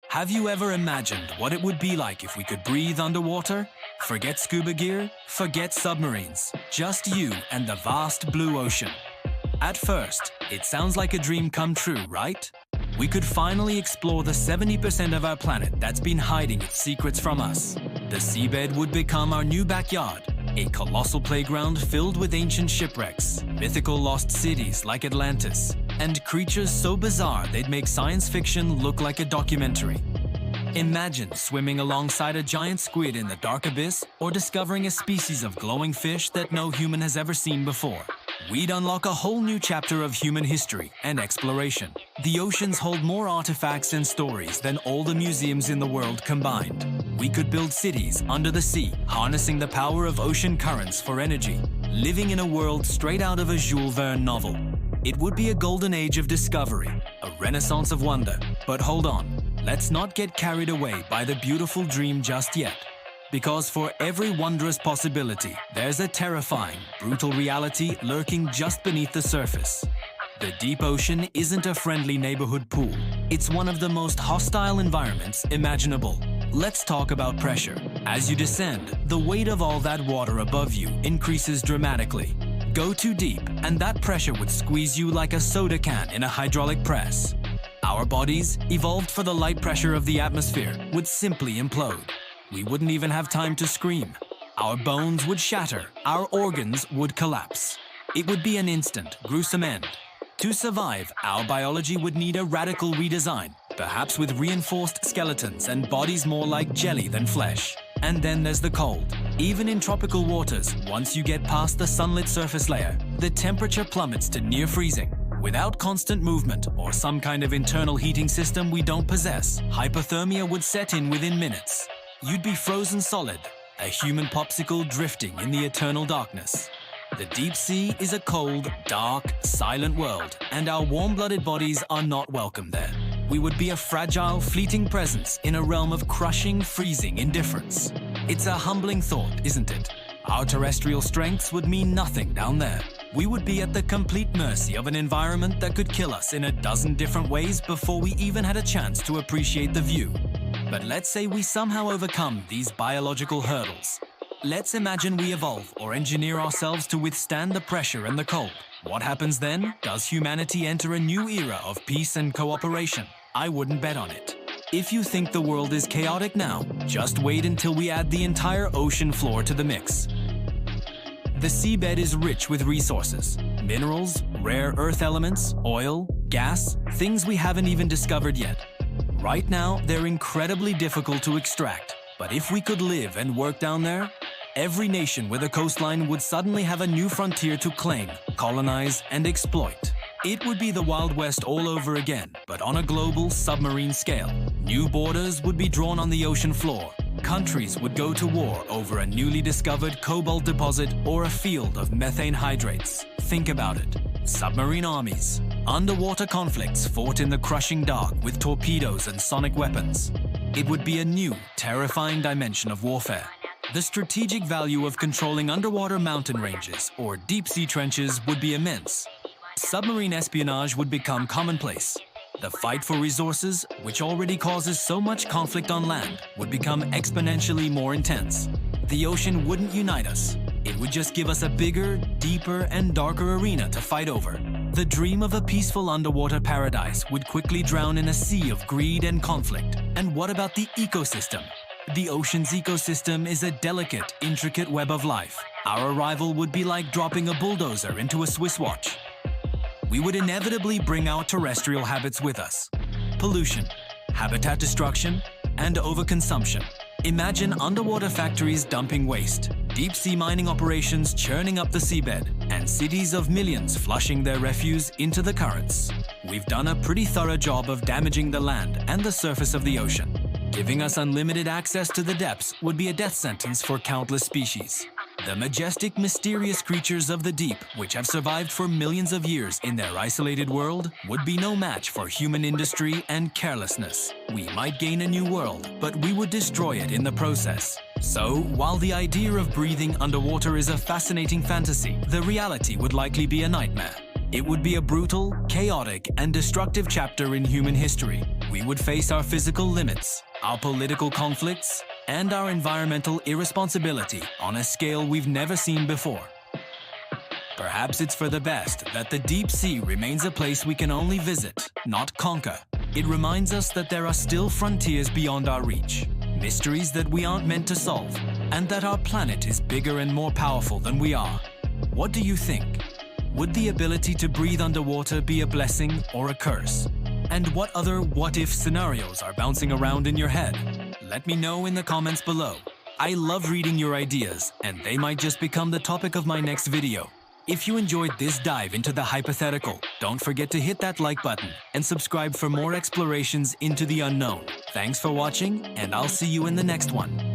Have you ever imagined what it would be like if we could breathe underwater? Forget scuba gear, forget submarines, just you and the vast blue ocean. At first, it sounds like a dream come true, right? We could finally explore the 70% of our planet that's been hiding its secrets from us. The seabed would become our new backyard, a colossal playground filled with ancient shipwrecks, mythical lost cities like Atlantis, and creatures so bizarre they'd make science fiction look like a documentary. Imagine swimming alongside a giant squid in the dark abyss or discovering a species of glowing fish that no human has ever seen before. We'd unlock a whole new chapter of human history and exploration. The oceans hold more artifacts and stories than all the museums in the world combined. We could build cities under the sea, harnessing the power of ocean currents for energy, living in a world straight out of a Jules Verne novel. It would be a golden age of discovery, a renaissance of wonder. But hold on, let's not get carried away by the beautiful dream just yet. Because for every wondrous possibility, there's a terrifying, brutal reality lurking just beneath the surface. The deep ocean isn't a friendly neighborhood pool. It's one of the most hostile environments imaginable. Let's talk about pressure. As you descend, the weight of all that water above you increases dramatically. Go too deep, and that pressure would squeeze you like a soda can in a hydraulic press. Our bodies, evolved for the light pressure of the atmosphere, would simply implode. We wouldn't even have time to scream. Our bones would shatter, our organs would collapse. It would be an instant, gruesome end. To survive, our biology would need a radical redesign, perhaps with reinforced skeletons and bodies more like jelly than flesh. And then there's the cold. Even in tropical waters, once you get past the sunlit surface layer, the temperature plummets to near freezing. Without constant movement or some kind of internal heating system we don't possess, hypothermia would set in within minutes. You'd be frozen solid, a human popsicle drifting in the eternal darkness. The deep sea is a cold, dark, silent world, and our warm-blooded bodies are not welcome there. We would be a fragile, fleeting presence in a realm of crushing, freezing indifference. It's a humbling thought, isn't it? Our terrestrial strengths would mean nothing down there. We would be at the complete mercy of an environment that could kill us in a dozen different ways before we even had a chance to appreciate the view. But let's say we somehow overcome these biological hurdles. Let's imagine we evolve or engineer ourselves to withstand the pressure and the cold. What happens then? Does humanity enter a new era of peace and cooperation? I wouldn't bet on it. If you think the world is chaotic now, just wait until we add the entire ocean floor to the mix. The seabed is rich with resources, minerals, rare earth elements, oil, gas, things we haven't even discovered yet. Right now, they're incredibly difficult to extract, but if we could live and work down there, every nation with a coastline would suddenly have a new frontier to claim, colonize, and exploit. It would be the Wild West all over again, but on a global submarine scale. New borders would be drawn on the ocean floor. Countries would go to war over a newly discovered cobalt deposit or a field of methane hydrates. Think about it. Submarine armies, underwater conflicts fought in the crushing dark with torpedoes and sonic weapons. It would be a new, terrifying dimension of warfare. The strategic value of controlling underwater mountain ranges or deep-sea trenches would be immense. Submarine espionage would become commonplace. The fight for resources, which already causes so much conflict on land, would become exponentially more intense. The ocean wouldn't unite us. It would just give us a bigger, deeper, and darker arena to fight over. The dream of a peaceful underwater paradise would quickly drown in a sea of greed and conflict. And what about the ecosystem? The ocean's ecosystem is a delicate, intricate web of life. Our arrival would be like dropping a bulldozer into a Swiss watch. We would inevitably bring our terrestrial habits with us. Pollution, habitat destruction, and overconsumption. Imagine underwater factories dumping waste, deep-sea mining operations churning up the seabed, and cities of millions flushing their refuse into the currents. We've done a pretty thorough job of damaging the land and the surface of the ocean. Giving us unlimited access to the depths would be a death sentence for countless species. The majestic, mysterious creatures of the deep, which have survived for millions of years in their isolated world, would be no match for human industry and carelessness. We might gain a new world, but we would destroy it in the process. So, while the idea of breathing underwater is a fascinating fantasy, the reality would likely be a nightmare. It would be a brutal, chaotic, and destructive chapter in human history, we would face our physical limits, our political conflicts, and our environmental irresponsibility on a scale we've never seen before. Perhaps it's for the best that the deep sea remains a place we can only visit, not conquer. It reminds us that there are still frontiers beyond our reach, mysteries that we aren't meant to solve, and that our planet is bigger and more powerful than we are. What do you think? Would the ability to breathe underwater be a blessing or a curse? And what other what-if scenarios are bouncing around in your head? Let me know in the comments below. I love reading your ideas, and they might just become the topic of my next video. If you enjoyed this dive into the hypothetical, don't forget to hit that like button and subscribe for more explorations into the unknown. Thanks for watching, and I'll see you in the next one.